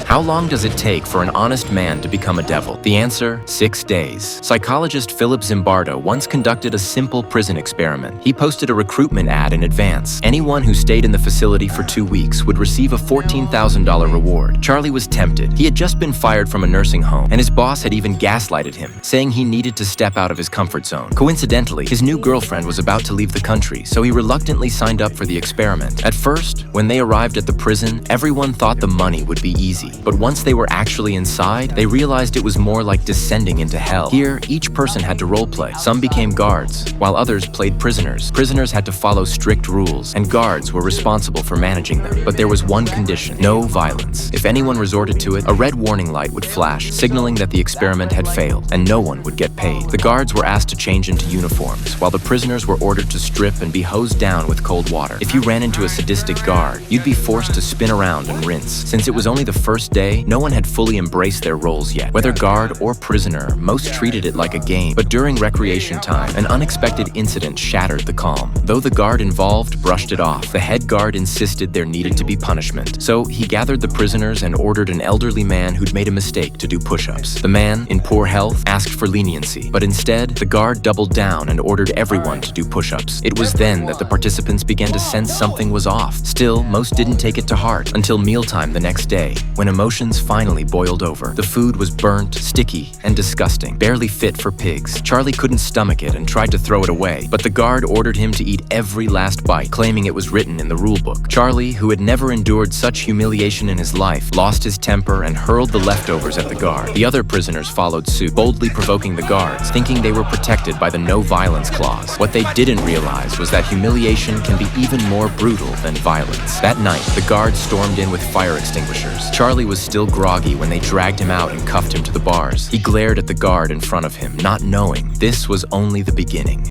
How long does it take for an honest man to become a devil? The answer: 6 days. Psychologist Philip Zimbardo once conducted a simple prison experiment. He posted a recruitment ad in advance. Anyone who stayed in the facility for 2 weeks would receive a $14,000 reward. Charlie was tempted. He had just been fired from a nursing home, and his boss had even gaslighted him, saying he needed to step out of his comfort zone. Coincidentally, his new girlfriend was about to leave the country, so he reluctantly signed up for the experiment. At first, when they arrived at the prison, everyone thought the money would be easy. But once they were actually inside, they realized it was more like descending into hell. Here, each person had to roleplay. Some became guards, while others played prisoners. Prisoners had to follow strict rules, and guards were responsible for managing them. But there was one condition: no violence. If anyone resorted to it, a red warning light would flash, signaling that the experiment had failed, and no one would get paid. The guards were asked to change into uniforms, while the prisoners were ordered to strip and be hosed down with cold water. If you ran into a sadistic guard, you'd be forced to spin around and rinse. Since it was only the first day, no one had fully embraced their roles yet. Whether guard or prisoner, most treated it like a game. But during recreation time, an unexpected incident shattered the calm. Though the guard involved brushed it off, the head guard insisted there needed to be punishment. So he gathered the prisoners and ordered an elderly man who'd made a mistake to do push-ups. The man, in poor health, asked for leniency, but instead, the guard doubled down and ordered everyone to do push-ups. It was then that the participants began to sense something was off. Still, most didn't take it to heart until mealtime the next day, when emotions finally boiled over. The food was burnt, sticky, and disgusting, barely fit for pigs. Charlie couldn't stomach it and tried to throw it away, but the guard ordered him to eat every last bite, claiming it was written in the rule book. Charlie, who had never endured such humiliation in his life, lost his temper and hurled the leftovers at the guard. The other prisoners followed suit, boldly provoking the guards, thinking they were protected by the no-violence clause. What they didn't realize was that humiliation can be even more brutal than violence. That night, the guards stormed in with fire extinguishers. Charlie was still groggy when they dragged him out and cuffed him to the bars. He glared at the guard in front of him, not knowing this was only the beginning.